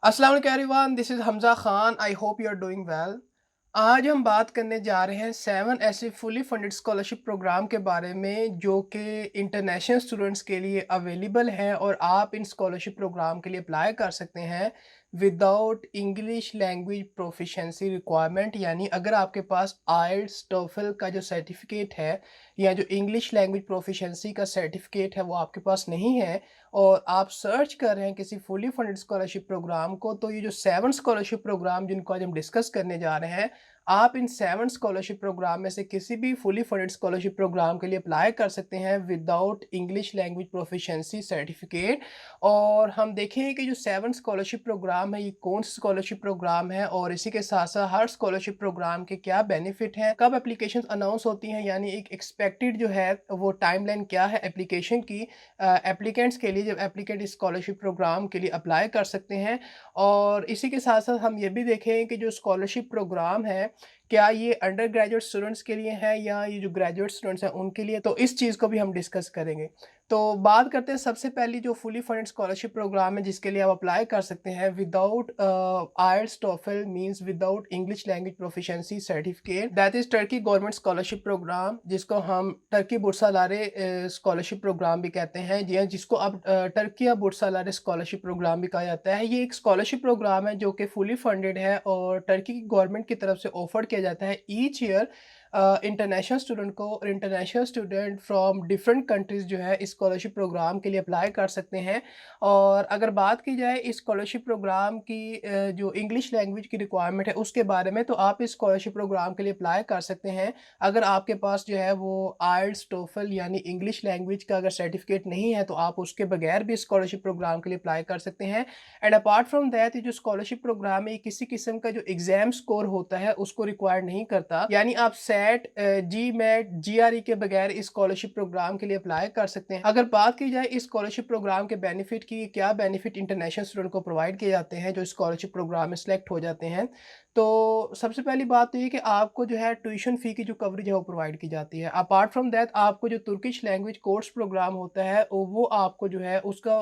अस्सलाम वालेकुम everyone, this is Hamza Khan. I hope you are doing well. आज हम बात करने जा रहे हैं 7 ऐसे फुली फंडेड स्कॉलरशिप प्रोग्राम के बारे में जो कि इंटरनेशनल स्टूडेंट्स के लिए अवेलेबल हैं और आप इन स्कॉलरशिप प्रोग्राम के लिए अप्लाई कर सकते हैं without English language proficiency requirement. यानी अगर आपके पास आइल्स टोफल का जो सर्टिफिकेट है या जो इंग्लिश लैंग्वेज प्रोफिशिएंसी का सर्टिफिकेट है वो आपके पास नहीं है और आप सर्च कर रहे हैं किसी फुली फंडेड स्कॉलरशिप प्रोग्राम को, तो ये जो 7 स्कॉलरशिप प्रोग्राम जिनको आज हम डिस्कस करने जा रहे हैं, आप इन 7 स्कॉलरशिप प्रोग्राम में से किसी भी फुली फंडेड स्कॉलरशिप प्रोग्राम के लिए अप्लाई कर सकते हैं without English language proficiency certificate. और हम देखेंगे कि जो 7 स्कॉलरशिप प्रोग्राम है ये कौन सा स्कॉलरशिप प्रोग्राम है और इसी के साथ साथ हर स्कॉलरशिप प्रोग्राम के क्या बेनिफिट हैं, कब एप्लीकेशन अनाउंस होती हैं, यानी एक एक्सपेक्टेड जो है वो टाइमलाइन क्या है एप्लीकेशन की एप्लीकेंट्स के लिए जब एप्लीकेंट इस स्कॉलरशिप प्रोग्राम के लिए अप्लाई कर सकते हैं। और इसी के साथ साथ हम ये भी देखें कि जो स्कॉलरशिप प्रोग्राम है क्या ये अंडर ग्रेजुएट स्टूडेंट्स के लिए है या ये जो ग्रेजुएट स्टूडेंट्स हैं उनके लिए, तो इस चीज़ को भी हम डिस्कस करेंगे। तो बात करते हैं सबसे पहली जो फुली फंडेड स्कॉलरशिप प्रोग्राम है जिसके लिए आप अप्लाई कर सकते हैं without IELTS TOEFL means without English language proficiency certificate, that is Turkey government scholarship program, जिसको हम टर्की बुर्सालारे स्कॉलरशिप प्रोग्राम भी कहते हैं जी हाँ, जिसको अब टर्किया बुर्सालारे स्कॉलरशिप प्रोग्राम भी कहा जाता है। ये एक स्कॉलरशिप प्रोग्राम है जो कि फुली फंडेड है और टर्की की गवर्नमेंट की तरफ से ऑफर किया जाता है ईच ईयर इंटरनेशनल स्टूडेंट को। और international student from different countries जो है इस स्कॉलरशिप प्रोग्राम के लिए अप्लाई कर सकते हैं। और अगर बात की जाए इस स्कॉलरशिप प्रोग्राम की जो इंग्लिश लैंग्वेज की रिक्वायरमेंट है उसके बारे में, तो आप इस स्कॉलरशिप प्रोग्राम के लिए अप्लाई कर सकते हैं अगर आपके पास जो है वो आइल्स टोफल यानी इंग्लिश लैंग्वेज का अगर सर्टिफिकेट नहीं है तो आप उसके बगैर भी स्कॉलरशिप प्रोग्राम के लिए अप्लाई कर सकते हैं। एंड अपार्ट फ्रॉम दैट ये जो स्कॉलरशिप प्रोग्राम है ये किसी किस्म का जो एग्जाम स्कोर होता है उसको रिक्वायर नहीं करता, यानी आप सेट जी मैट GRE के बगैर इस स्कॉलरशिप प्रोग्राम के लिए अप्लाई कर सकते हैं। अगर बात की जाए इस स्कॉलरशिप प्रोग्राम के बेनिफिट की, क्या बेनिफिट इंटरनेशनल स्टूडेंट को प्रोवाइड किए जाते हैं जो स्कॉलरशिप प्रोग्राम में सेलेक्ट हो जाते हैं, तो सबसे पहली बात तो ये कि आपको जो है ट्यूशन फ़ी की जो कवरेज है वो प्रोवाइड की जाती है। अपार्ट फ्रॉम दैट आपको जो तुर्किश लैंग्वेज कोर्स प्रोग्राम होता है वो आपको जो है उसका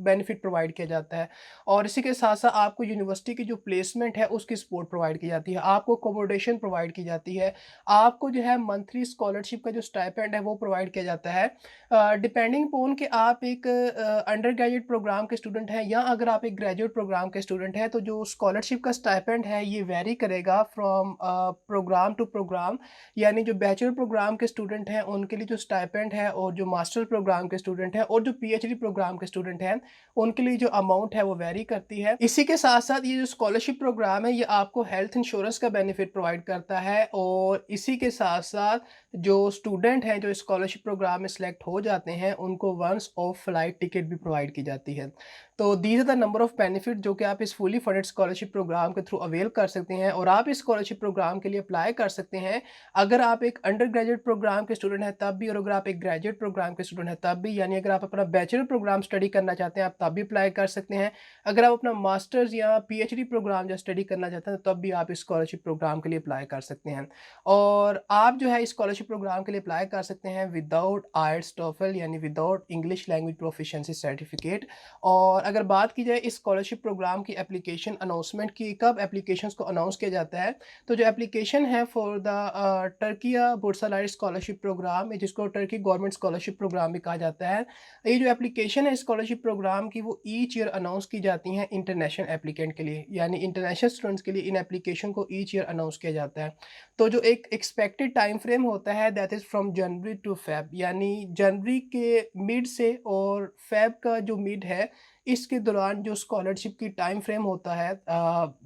बेनिफिट प्रोवाइड किया जाता है। और इसी के साथ-साथ आपको यूनिवर्सिटी की जो प्लेसमेंट है उसकी सपोर्ट प्रोवाइड की जाती है, आपको अकोमोडेशन प्रोवाइड की जाती है, आपको जो है मंथली स्कॉलरशिप का जो स्टाइपेंड है वो प्रोवाइड किया जाता है। डिपेंडिंग अपॉन कि आप एक अंडर ग्रेजुएट प्रोग्राम के स्टूडेंट हैं या अगर आप एक ग्रेजुएट प्रोग्राम के स्टूडेंट हैं, तो जो स्कॉलरशिप का स्टाइपेंड है ये वेरी करेगा फ्रॉम प्रोग्राम टू प्रोग्राम। यानी जो बैचलर प्रोग्राम के स्टूडेंट हैं उनके लिए जो स्टाइपेंड है और जो मास्टर प्रोग्राम के स्टूडेंट हैं और जो PhD प्रोग्राम के स्टूडेंट हैं उनके लिए जो अमाउंट है वो वेरी करती है। इसी के साथ-साथ ये जो स्कॉलरशिप प्रोग्राम है ये आपको हेल्थ इंश्योरेंस का बेनिफिट प्रोवाइड करता है और इसी के साथ-साथ जो स्टूडेंट हैं जो स्कॉलरशिप प्रोग्राम में सिलेक्ट हो जाते हैं उनको वंस ऑफ फ्लाइट टिकट भी प्रोवाइड की जाती है। तो these are the number of benefit जो कि आप इस फुली फंडेड स्कॉलरशिप प्रोग्राम के थ्रू अवेल कर सकते हैं और आप इस स्कॉलरशिप प्रोग्राम के लिए अप्लाई कर सकते हैं अगर आप एक अंडर ग्रेजुएट प्रोग्राम के स्टूडेंट हैं तब भी और अगर आप एक ग्रेजुएट प्रोग्राम के स्टूडेंट हैं तब भी, यानी अगर आप अपना बैचलर प्रोग्राम स्टडी करना चाहते हैं आप तब भी अप्लाई कर सकते हैं। अगर आप अपना मास्टर्स या PhD प्रोग्राम जो स्टडी करना चाहते हैं तब भी आप इस स्कॉलरशिप प्रोग्राम के लिए अप्लाई कर सकते हैं। और आप जो है इस स्कॉलरशिप प्रोग्राम के लिए अप्लाई कर सकते हैं विदाउट आइल्स टोफल यानी without English language proficiency certificate. और अगर बात की जाए इस स्कॉलरशिप प्रोग्राम की एप्लीकेशन अनाउंसमेंट की, कब एप्लीकेशंस को अनाउंस किया जाता है, तो जो एप्लीकेशन है for the Turkiye Burslari scholarship program जिसको टर्की गवर्नमेंट स्कॉलरशिप प्रोग्राम भी कहा जाता है, ये जो एप्लीकेशन है स्कॉलरशिप प्रोग्राम की वो ईच ईयर अनाउंस की जाती हैं इंटरनेशनल एप्लीकेंट के लिए, यानी इंटरनेशनल स्टूडेंट्स के लिए इन एप्लीकेशन को ईच ईयर अनाउंस किया जाता है। तो जो एक एक्सपेक्टेड टाइम फ्रेम होता है that is from January to Feb, यानी जनवरी के मिड से और फेब का जो मिड है इसके दौरान जो स्कॉलरशिप की टाइम फ्रेम होता है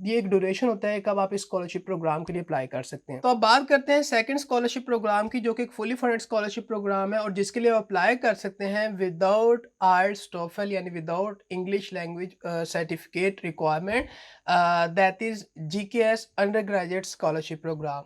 ये एक ड्यूरेशन होता है कब आप इस स्कॉलरशिप प्रोग्राम के लिए अप्लाई कर सकते हैं। तो अब बात करते हैं सेकंड स्कॉलरशिप प्रोग्राम की जो कि एक फुली फंडेड स्कॉलरशिप प्रोग्राम है और जिसके लिए आप अप्लाई कर सकते हैं विदाउट आइल्स टोफल यानी without English language certificate requirement, that is GKS under graduate scholarship program.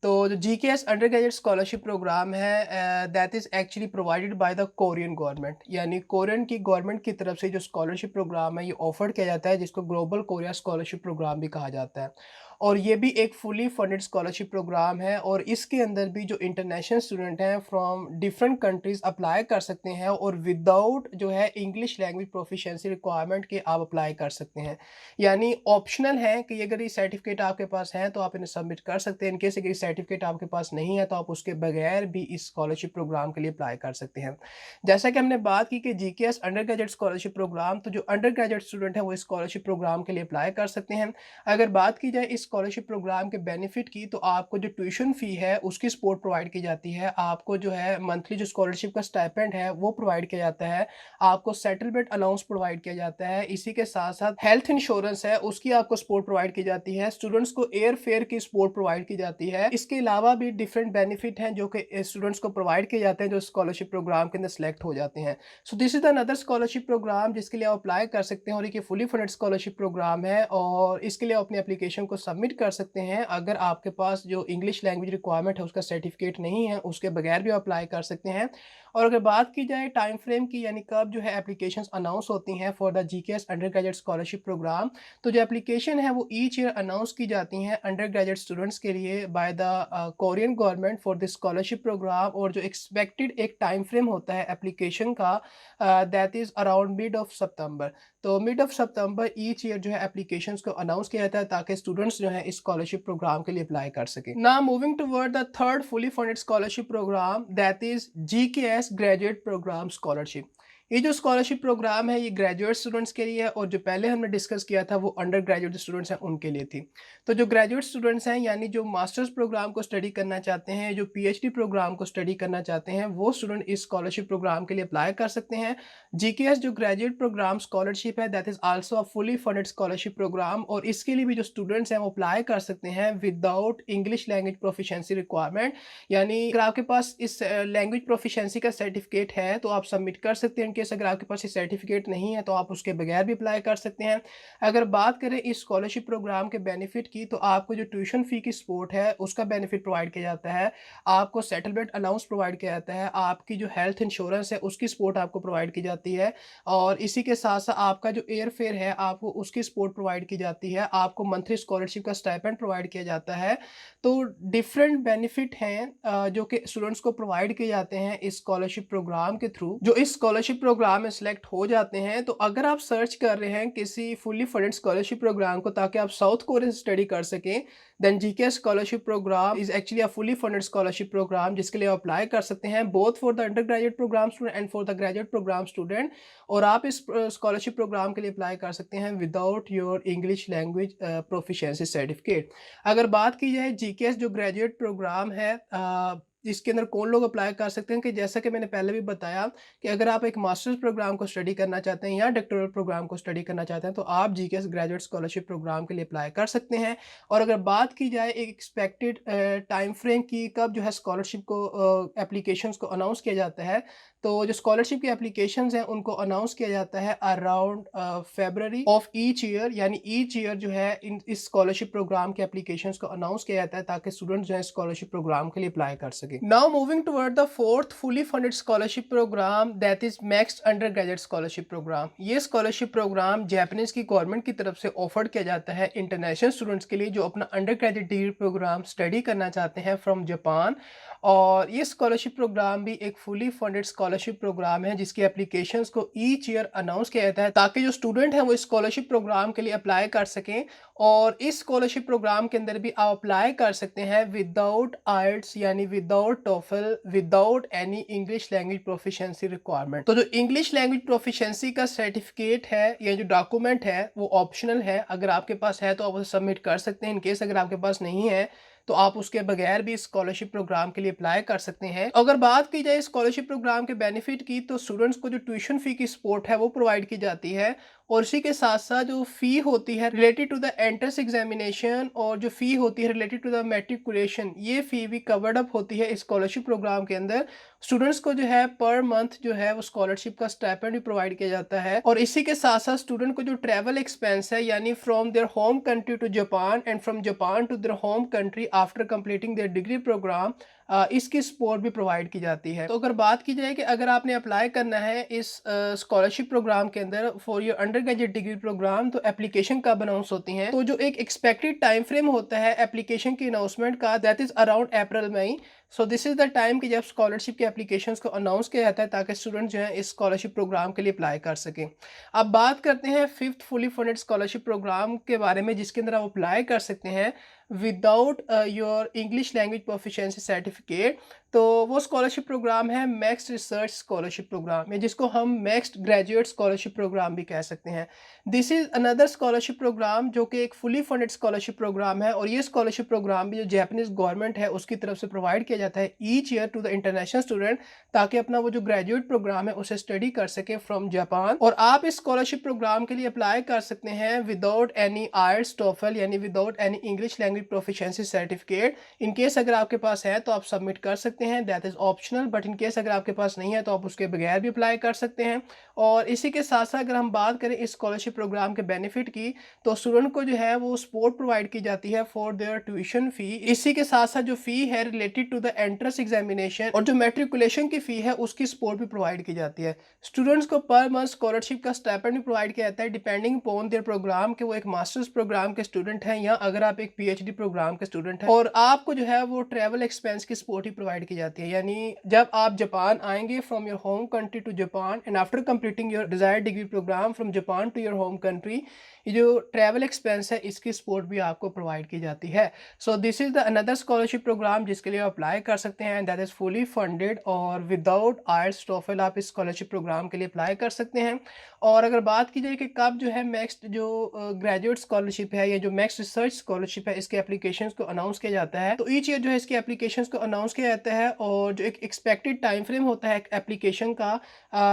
तो जो GKS under graduate scholarship program है that is actually provided by the Korean government, यानी कोरियन की गवर्नमेंट की तरफ से जो स्कॉलरशिप प्रोग्राम है ये ऑफर किया जाता है जिसको ग्लोबल कोरिया स्कॉलरशिप प्रोग्राम भी कहा जाता है। और ये भी एक फुली फंडेड स्कॉलरशिप प्रोग्राम है और इसके अंदर भी जो इंटरनेशनल स्टूडेंट हैं फ्रॉम डिफरेंट कंट्रीज़ अप्लाई कर सकते हैं और विदाउट जो है इंग्लिश लैंग्वेज प्रोफिशिएंसी रिक्वायरमेंट के आप अप्लाई कर सकते हैं। यानी ऑप्शनल है कि अगर ये सर्टिफिकेट आपके पास है तो आप इन्हें सबमिट कर सकते हैं। इन केस अगर ये सर्टिफिकेट आपके पास नहीं है तो आप उसके बगैर भी इस स्कॉलरशिप प्रोग्राम के लिए अप्लाई कर सकते हैं। जैसा कि हमने बात की कि GKS under graduate scholarship program, तो जो अंडर ग्रेजुएट स्टूडेंट है वो इस स्कॉलरशिप प्रोग्राम के लिए अप्लाई कर सकते हैं। अगर बात की जाए इस स्कॉलरशिप प्रोग्राम के बेनिफिट की, तो आपको जो ट्यूशन फ़ी है उसकी सपोर्ट प्रोवाइड की जाती है। आपको जो है मंथली जो स्कॉलरशिप का स्टाइपेंड है वो प्रोवाइड किया जाता है। आपको सेटलमेंट अलाउंस प्रोवाइड किया जाता है। इसी के साथ-साथ हेल्थ इंश्योरेंस है उसकी आपको सपोर्ट प्रोवाइड की जाती है। स्टूडेंट्स को एयर फेयर की सपोर्ट प्रोवाइड की जाती है। इसके अलावा भी डिफरेंट बेनिफिट हैं जो कि स्टूडेंट्स को प्रोवाइड किए जाते हैं जो स्कॉलरशिप प्रोग्राम के अंदर सेलेक्ट हो जाते हैं। So this is another scholarship program जिसके लिए आप अप्लाई कर सकते हैं और ये फुली फंडेड स्कॉलरशिप प्रोग्राम है और इसके लिए आप अपनी एप्लीकेशन को सबमिट कर सकते हैं। अगर आपके पास जो इंग्लिश लैंग्वेज रिक्वायरमेंट है उसका सर्टिफिकेट नहीं है, उसके बगैर भी अप्लाई कर सकते हैं। और अगर बात की जाए टाइम फ्रेम की, यानी कब जो है एप्लीकेशंस अनाउंस होती हैं for the GKS under graduate scholarship program, तो जो एप्लीकेशन है वो ईच ईयर अनाउंस की जाती हैं अंडर ग्रेजुएट स्टूडेंट्स के लिए by the Korean government for this scholarship program. और जो एक्सपेक्टेड एक टाइम फ्रेम होता है एप्लीकेशन का, that is around mid of सितंबर। तो मिड ऑफ सितंबर ईच ईयर जो है एप्लीकेशंस को अनाउंस किया जाता है ताकि स्टूडेंट्स जो है इस स्कॉलरशिप प्रोग्राम के लिए अप्लाई कर सकें। Now moving toward the third fully funded scholarship program, that is GKS graduate program scholarship. ये जो स्कॉलरशिप प्रोग्राम है ये ग्रेजुएट स्टूडेंट्स के लिए है और जो पहले हमने डिस्कस किया था वो अंडर ग्रेजुएट स्टूडेंट्स हैं उनके लिए थी। तो जो ग्रेजुएट स्टूडेंट्स हैं यानी जो मास्टर्स प्रोग्राम को स्टडी करना चाहते हैं, जो पीएचडी प्रोग्राम को स्टडी करना चाहते हैं, वो स्टूडेंट इस स्कॉलरशिप प्रोग्राम के लिए अप्लाई कर सकते हैं। जीकेएस जो ग्रेजुएट प्रोग्राम स्कॉलरशिप है that is also a fully funded scholarship program और इसके लिए भी जो स्टूडेंट्स हैं वो अप्लाई कर सकते हैं without English language proficiency requirement. यानी अगर आपके पास इस लैंग्वेज प्रोफिशिएंसी का सर्टिफिकेट है तो आप सबमिट कर सकते हैं। इनकेस अगर आपके पास ये सर्टिफिकेट नहीं है तो आप उसके बगैर भी अप्लाई कर सकते हैं। अगर बात करें इस स्कॉलरशिप प्रोग्राम के बेनिफिट की, तो आपको जो ट्यूशन फ़ी की सपोर्ट है उसका बेनिफिट प्रोवाइड किया जाता है। आपको सेटलमेंट अलाउंस प्रोवाइड किया जाता है। आपकी जो हेल्थ इंश्योरेंस है उसकी सपोर्ट आपको प्रोवाइड की जाती है और इसी के साथ-साथ आपका जो एयर फेयर है आपको उसकी सपोर्ट प्रोवाइड की जाती है। आपको मंथली स्कॉलरशिप का स्टाइपेंड प्रोवाइड किया जाता है। तो डिफरेंट बेनिफिट हैं जो कि स्टूडेंट्स को प्रोवाइड किए जाते हैं इस स्कॉलरशिप प्रोग्राम के थ्रू। जो इस स्कॉलरशिप प्रोग्राम में सिलेक्ट हो जाते हैं, तो अगर आप सर्च कर रहे हैं किसी फुली फंडेड स्कॉलरशिप प्रोग्राम को ताकि आप साउथ कोरिया से स्टडी कर सकें, then GKS scholarship program is actually a fully funded scholarship program जिसके लिए आप अप्लाई कर सकते हैं both for the under graduate program student and for the graduate program student. और आप इस स्कॉलरशिप प्रोग्राम के लिए अप्लाई कर सकते हैं without your English language proficiency certificate. अगर बात की जाए जीकेएस जो ग्रेजुएट प्रोग्राम है इसके अंदर कौन लोग अप्लाई कर सकते हैं, कि जैसा कि मैंने पहले भी बताया कि अगर आप एक मास्टर्स प्रोग्राम को स्टडी करना चाहते हैं या डॉक्टरल प्रोग्राम को स्टडी करना चाहते हैं तो आप जीकेएस ग्रेजुएट स्कॉलरशिप प्रोग्राम के लिए अप्लाई कर सकते हैं। और अगर बात की जाए एक एक्सपेक्टेड टाइम फ्रेम की कब जो है स्कॉलरशिप को एप्लीकेशंस को अनाउंस किया जाता है, तो जो स्कॉलरशिप की एप्लीकेशंस हैं उनको अनाउंस किया जाता है around February of each year. यानी ईच ईयर जो है इस स्कॉलरशिप प्रोग्राम के एप्लीकेशंस को अनाउंस किया जाता है ताकि स्टूडेंट जो है स्कॉलरशिप प्रोग्राम के लिए अप्लाई कर सके। Now moving toward the fourth fully funded scholarship program that is MEXT under graduate scholarship program. ये स्कॉलरशिप प्रोग्राम जापानीज की गवर्नमेंट की तरफ से ऑफर किया जाता है इंटरनेशनल स्टूडेंट्स के लिए जो अपना under graduate degree program study करना चाहते हैं फ्रॉम जापान। और ये स्कॉलरशिप प्रोग्राम भी एक फुली फंडेड स्कॉलरशिप प्रोग्राम है जिसकी एप्लीकेशंस को ईच ईयर अनाउंस किया जाता है ताकि जो स्टूडेंट हैं वो इस स्कॉलरशिप प्रोग्राम के लिए अप्लाई कर सकें। और इस स्कॉलरशिप प्रोग्राम के अंदर भी आप अप्लाई कर सकते हैं विदाउट आइल्ट्स यानी without TOEFL, without any English language proficiency requirement. तो जो इंग्लिश लैंग्वेज प्रोफिशिएंसी का सर्टिफिकेट है या जो डॉक्यूमेंट है वो ऑप्शनल है। अगर आपके पास है तो आप उसे सबमिट कर सकते हैं। इनकेस अगर आपके पास नहीं है तो आप उसके बगैर भी स्कॉलरशिप प्रोग्राम के लिए अप्लाई कर सकते हैं। अगर बात की जाए स्कॉलरशिप प्रोग्राम के बेनिफिट की, तो स्टूडेंट्स को जो ट्यूशन फी की सपोर्ट है वो प्रोवाइड की जाती है और इसी के साथ साथ जो फ़ी होती है related to the entrance examination और जो फ़ी होती है रिलेटेड टू द मैट्रिकुलेशन, ये फ़ी भी कवर्ड अप होती है इस स्कॉलरशिप प्रोग्राम के अंदर। स्टूडेंट्स को जो है पर मंथ जो है वो स्कॉलरशिप का स्टाइपेंड भी प्रोवाइड किया जाता है और इसी के साथ साथ स्टूडेंट को जो ट्रैवल एक्सपेंस है यानी from their home country to Japan and from Japan to their home country after completing their degree program, इसकी सपोर्ट भी प्रोवाइड की जाती है। तो अगर बात की जाए कि अगर आपने अप्लाई करना है इस स्कॉलरशिप प्रोग्राम के अंदर for your under graduate degree program, तो एप्लीकेशन कब अनाउंस होती हैं, तो जो एक एक्सपेक्टेड टाइम फ्रेम होता है एप्लीकेशन की अनाउंसमेंट का, that is around April May. So this is the time कि जब स्कॉलरशिप के एप्लीकेशंस को अनाउंस किया जाता है ताकि स्टूडेंट जो है इस स्कॉलरशिप प्रोग्राम के लिए अप्लाई कर सकें। अब बात करते हैं fifth fully funded scholarship program के बारे में जिसके अंदर आप अप्लाई कर सकते हैं without your English language proficiency certificate. तो वो स्कॉलरशिप प्रोग्राम है मैक्स रिसर्च स्कॉलरशिप प्रोग्राम, या जिसको हम मैक्स ग्रेजुएट स्कॉलरशिप प्रोग्राम भी कह सकते हैं। This is another scholarship program जो कि एक फुली फंडेड स्कॉलरशिप प्रोग्राम है, और ये स्कॉलरशिप प्रोग्राम भी जो जापानीज गवर्नमेंट है उसकी तरफ से प्रोवाइड किया जाता है each year to the international student, ताकि अपना वो जो ग्रेजुएट प्रोग्राम है उसे स्टडी कर सके फ्रॉम जापान। और आप इस स्कॉलरशिप प्रोग्राम के लिए अप्लाई कर सकते हैं विदाउट एनी आईएलटीएस टोफल, यानी without any English language proficiency certificate. In case अगर आपके पास है तो आप सबमिट कर सकते हैं, that is optional, but in case अगर आपके पास नहीं है तो आप उसके बगैर भी अप्लाई कर सकते हैं। और इसी के साथ साथ अगर हम बात करें इस स्कॉलरशिप प्रोग्राम के बेनिफिट की, तो स्टूडेंट को जो है वो सपोर्ट प्रोवाइड की जाती है फॉर देयर ट्यूशन फी। इसी के साथ साथ जो फी है related to the entrance examination और जो मैट्रिकुलेशन की फी है उसकी सपोर्ट भी प्रोवाइड की जाती है। स्टूडेंट्स को पर मंथ स्कॉलरशिप का स्टाइपेंड भी प्रोवाइड किया जाता है डिपेंडिंग अपॉन देयर प्रोग्राम, कि वो एक मास्टर्स प्रोग्राम के स्टूडेंट हैं या अगर आप एक पीएचडी प्रोग्राम के स्टूडेंट हैं। और आपको जो है वो ट्रैवल एक्सपेंस की सपोर्ट ही प्रोवाइड की जाती है, यानी जब आप जापान आएंगे from your home country to Japan and after completing your desired degree program from Japan to your home country, ये जो ट्रैवल एक्सपेंस है इसकी सपोर्ट भी आपको प्रोवाइड की जाती है। So this is the another scholarship program जिसके लिए अप्लाई कर सकते हैं, दैट इज फुली फंडेड और विदाउट आईएलटीएस टोफल आप इस स्कॉलरशिप प्रोग्राम के लिए अप्लाई कर सकते हैं। और अगर बात की जाए कि कब जो है नेक्स्ट जो ग्रेजुएट स्कॉलरशिप है या जो मैक्स रिसर्च स्कॉलरशिप है इसके एप्लीकेशंस को अनाउंस किया जाता है, तो ईच ईयर जो है इसके एप्लीकेशंस को अनाउंस किया जाता है, और जो एक एक्सपेक्टेड टाइम फ्रेम होता है एप्लीकेशन का,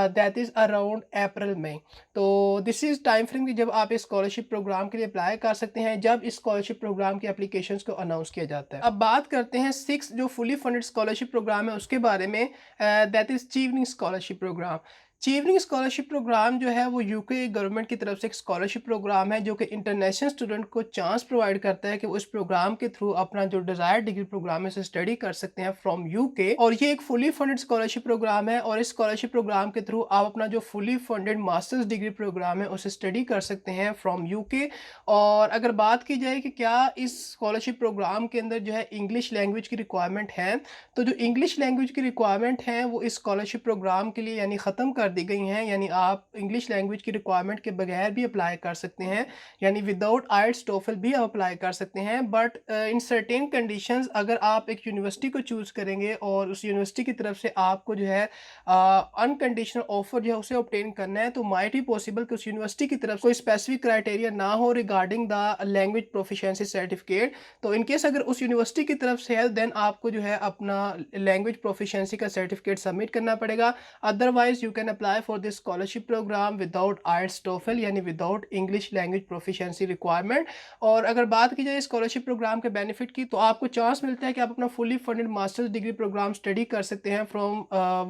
दैट इज अराउंड अप्रैल मई। तो दिस इज टाइम फ्रेम कि जब आप इस स्कॉलरशिप प्रोग्राम के लिए अप्लाई कर सकते हैं जब इस स्कॉलरशिप प्रोग्राम की एप्लीकेशंस को अनाउंस किया जाता है। अब बात करते हैं सिक्स जो फुली फंडेड स्कॉलरशिप प्रोग्राम है उसके बारे में, that is Chevening scholarship program. Chevening scholarship program जो है वो यूके गवर्नमेंट की तरफ से एक स्कॉलरशिप प्रोग्राम है जो कि इंटरनेशनल स्टूडेंट को चांस प्रोवाइड करता है कि वो इस प्रोग्राम के थ्रू अपना जो डिजायर्ड डिग्री प्रोग्राम है उसे स्टडी कर सकते हैं फ्रॉम यूके। और ये एक फुली फंडेड स्कॉलरशिप प्रोग्राम है, और इस स्कॉलरशिप प्रोग्राम के थ्रू आप अपना जो fully funded masters degree program है उसे स्टडी कर सकते हैं फ्रॉम यूके। और अगर बात की जाए कि क्या इस स्कॉलरशिप प्रोग्राम के अंदर जो है इंग्लिश लैंग्वेज की रिक्वायरमेंट है, तो जो इंग्लिश लैंग्वेज की रिक्वायरमेंट है वो इस स्कॉलरशिप प्रोग्राम के लिए यानी ख़त्म कर दी गई हैं, यानी आप इंग्लिश लैंग्वेज की रिक्वायरमेंट के बगैर भी अप्लाई कर सकते हैं, यानी विदाउट आईएलटीएस टोफल भी आप अप्लाई कर सकते हैं। बट इन सर्टेन कंडीशंस अगर आप एक यूनिवर्सिटी को चूज़ करेंगे और उस यूनिवर्सिटी की तरफ से आपको जो है अनकंडीशनल ऑफर जो है उसे ऑब्टेन करना है, तो माइट भी पॉसिबल कि उस यूनिवर्सिटी की तरफ कोई स्पेसिफिक क्राइटेरिया ना हो regarding the language proficiency certificate. तो इनकेस अगर उस यूनिवर्सिटी की तरफ से है देन आपको जो है अपना लैंग्वेज प्रोफिशिएंसी का सर्टिफिकेट सबमिट करना पड़ेगा, otherwise you can apply for this scholarship program without IELTS TOEFL यानी without English language proficiency requirement. और अगर बात की जाए स्कॉलरशिप प्रोग्राम के बेनिफिट की, तो आपको चांस मिलता है कि आप अपना fully funded masters degree program study कर सकते हैं from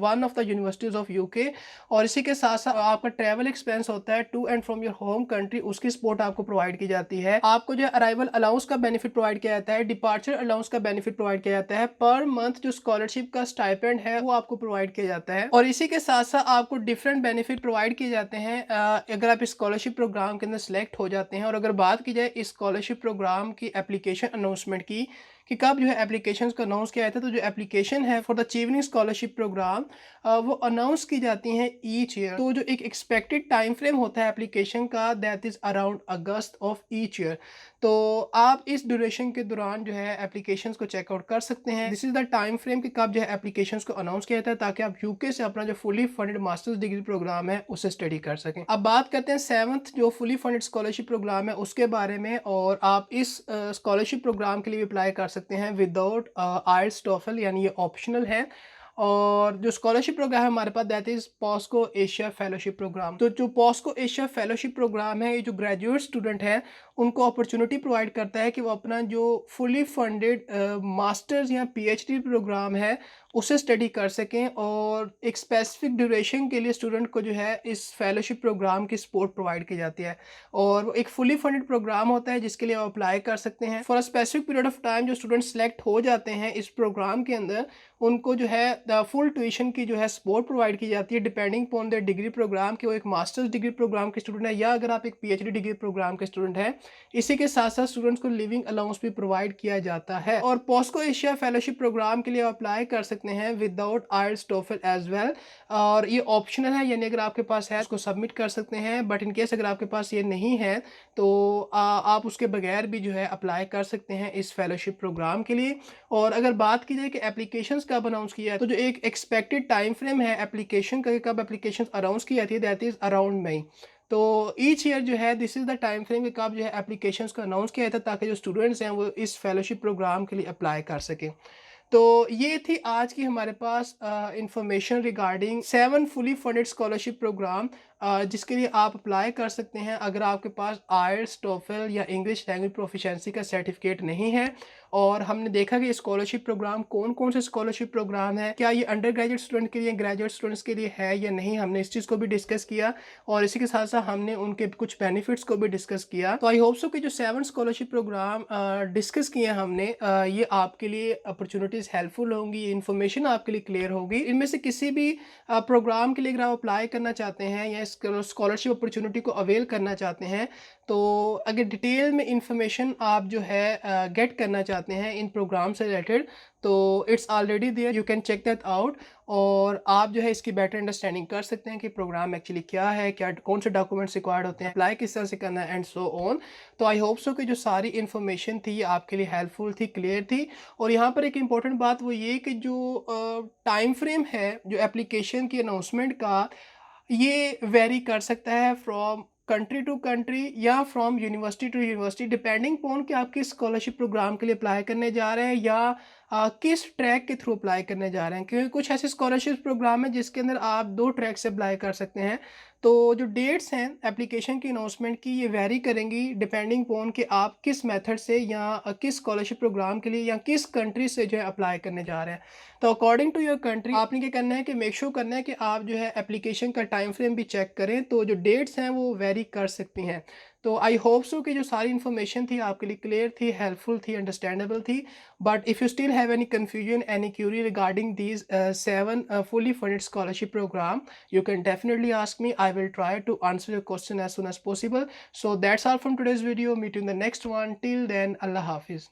one of the universities of UK. और इसी के साथ साथ आपका ट्रैवल एक्सपेंस होता है to and from your home country, उसकी सपोर्ट आपको प्रोवाइड की जाती है। आपको जो है अराइवल अलाउंस का बेनिफिट प्रोवाइड किया जाता है, डिपार्चर अलाउंस का बेनिफिट प्रोवाइड किया जाता है, पर मंथ जो स्कॉलरशिप का स्टाइपेंड है वो आपको प्रोवाइड किया जाता है। और इसी के साथ साथ आपको डिफरेंट बेनिफिट प्रोवाइड किए जाते हैं अगर आप इस स्कॉलरशिप प्रोग्राम के अंदर सेलेक्ट हो जाते हैं। और अगर बात की जाए इस स्कॉलरशिप प्रोग्राम की एप्लीकेशन अनाउंसमेंट की कि कब जो है एप्लीकेशंस को अनाउंस किया जाता है, तो जो एप्लीकेशन है for the achieving scholarship program वो अनाउंस की जाती हैं ईच ईयर। तो जो एक एक्सपेक्टेड टाइम फ्रेम होता है एप्लीकेशन का, that is around August of each year. तो आप इस ड्यूरेशन के दौरान जो है एप्लीकेशंस को चेकआउट कर सकते हैं। This is the time frame कि कब जो है एप्लीकेशंस को अनाउंस किया जाता है ताकि आप यूके से अपना जो fully funded masters degree program है उसे स्टडी कर सकें। अब बात करते हैं सेवंथ जो फुली फंडेड स्कॉलरशिप प्रोग्राम है उसके बारे में, और आप इस स्कॉलरशिप प्रोग्राम के लिए भी अप्लाई कर सकते हैं विदाउट आईएलटीएस टोफल, यानी ये ऑप्शनल है। और जो स्कॉलरशिप प्रोग्राम है हमारे पास that is POSCO Asia fellowship program. तो जो पॉस्को एशिया फेलोशिप प्रोग्राम है, ये जो ग्रेजुएट स्टूडेंट हैं, उनको अपॉर्चुनिटी प्रोवाइड करता है कि वो अपना जो फुली फंडेड मास्टर्स या पीएचडी प्रोग्राम है, उसे स्टडी कर सकें और एक स्पेसिफिक ड्यूरेशन के लिए स्टूडेंट को जो है इस फेलोशिप प्रोग्राम की सपोर्ट प्रोवाइड की जाती है। और वो एक फुली फंडेड प्रोग्राम होता है जिसके लिए आप अप्लाई कर सकते हैं for a specific period of time. जो स्टूडेंट सेलेक्ट हो जाते हैं इस प्रोग्राम के अंदर, उनको जो है फुल ट्यूशन की जो है सपोर्ट प्रोवाइड की जाती है depending upon their degree program, कि वो एक मास्टर्स डिग्री प्रोग्राम के स्टूडेंट है या अगर आप एक पीएचडी डिग्री प्रोग्राम के स्टूडेंट हैं। इसी के साथ साथ स्टूडेंट्स को लिविंग अलाउंस भी प्रोवाइड किया जाता है। और पॉस्को एशिया फेलोशिप प्रोग्राम के लिए अप्लाई कर सकते हैं without IELTS TOEFL as well. और ये ऑप्शनल है, यानी अगर आपके पास है उसको सबमिट कर सकते हैं, बट इनकेस अगर आपके पास ये नहीं है तो आप उसके बगैर भी जो है अप्लाई कर सकते हैं इस फेलोशिप प्रोग्राम के लिए। और अगर बात की जाए कि एप्लीकेशंस कब अनाउंस किया है, तो जो एक एक्सपेक्टेड टाइम फ्रेम है एप्लीकेशन का, कब एप्लीकेशन अनाउंस की जाती है, दैट इज़ अराउंड मई। तो ईच ईयर जो है this is the time frame कि कब जो है एप्लीकेशंस को अनाउंस किया जाता है, ताकि जो स्टूडेंट्स हैं वो इस फेलोशिप प्रोग्राम के लिए अप्लाई कर सकें। तो ये थी आज की हमारे पास information regarding 7 fully funded scholarship program, जिसके लिए आप अप्लाई कर सकते हैं अगर आपके पास आइल्स टोफल या इंग्लिश लैंग्वेज प्रोफिशिएंसी का सर्टिफिकेट नहीं है। और हमने देखा कि स्कॉलरशिप प्रोग्राम कौन कौन से स्कॉलरशिप प्रोग्राम है, क्या ये अंडर ग्रेजुएट स्टूडेंट के लिए, ग्रेजुएट स्टूडेंट्स के लिए है या नहीं, हमने इस चीज़ को भी डिस्कस किया। और इसी के साथ साथ हमने उनके कुछ बेनिफिट्स को भी डिस्कस किया। तो आई होप सो कि जो 7 स्कॉलरशिप प्रोग्राम डिस्कस किए हैं हमने, ये आपके लिए अपॉर्चुनिटीज़ हेल्पफुल होंगी, ये इन्फॉर्मेशन आपके लिए क्लियर होगी। इनमें से किसी भी प्रोग्राम के लिए अगर आप अप्लाई करना चाहते हैं या स्कॉलरशिप अपॉर्चुनिटी को अवेल करना चाहते हैं, तो अगर डिटेल में इंफॉर्मेशन आप जो है गेट करना चाहते हैं इन प्रोग्राम से रिलेटेड, तो it's already there, you can check that out. और आप जो है इसकी बेटर अंडरस्टैंडिंग कर सकते हैं कि प्रोग्राम एक्चुअली क्या है, क्या कौन से डॉक्यूमेंट्स रिक्वायर्ड होते हैं, अप्लाई किस तरह से करना है एंड सो ऑन। तो आई होप सो कि जो सारी इन्फॉर्मेशन थी ये आपके लिए हेल्पफुल थी, क्लियर थी। और यहाँ पर एक इम्पॉर्टेंट बात वो ये कि जो टाइम फ्रेम है जो एप्लीकेशन की अनाउंसमेंट का, ये वेरी कर सकता है फ्रॉम कंट्री टू कंट्री या from university to university, depending upon कि आप किस स्कॉलरशिप प्रोग्राम के लिए अप्लाई करने जा रहे हैं या किस ट्रैक के थ्रू अप्लाई करने जा रहे हैं। क्योंकि कुछ ऐसे स्कॉलरशिप प्रोग्राम है जिसके अंदर आप 2 ट्रैक से अप्लाई कर सकते हैं। तो जो डेट्स हैं एप्लीकेशन की अनाउंसमेंट की, ये वेरी करेंगी डिपेंडिंग अपॉन कि आप किस मेथड से या किस स्कॉलरशिप प्रोग्राम के लिए या किस कंट्री से जो है अप्लाई करने जा रहे हैं। तो अकॉर्डिंग टू योर कंट्री आपने क्या करना है कि मेक श्योर करना है कि आप जो है एप्लीकेशन का टाइम फ्रेम भी चेक करें, तो जो डेट्स हैं वो वेरी कर सकती हैं। तो आई होप सो कि जो सारी इन्फॉर्मेशन थी आपके लिए क्लियर थी, हेल्पफुल थी, अंडरस्टैंडेबल थी। But if you still have any confusion, any Curie regarding these 7 fully funded scholarship program, you can definitely ask me. I will try to answer your question as soon as possible. So that's all from today's video. Meet you in the next one. Till then, Allah Hafiz.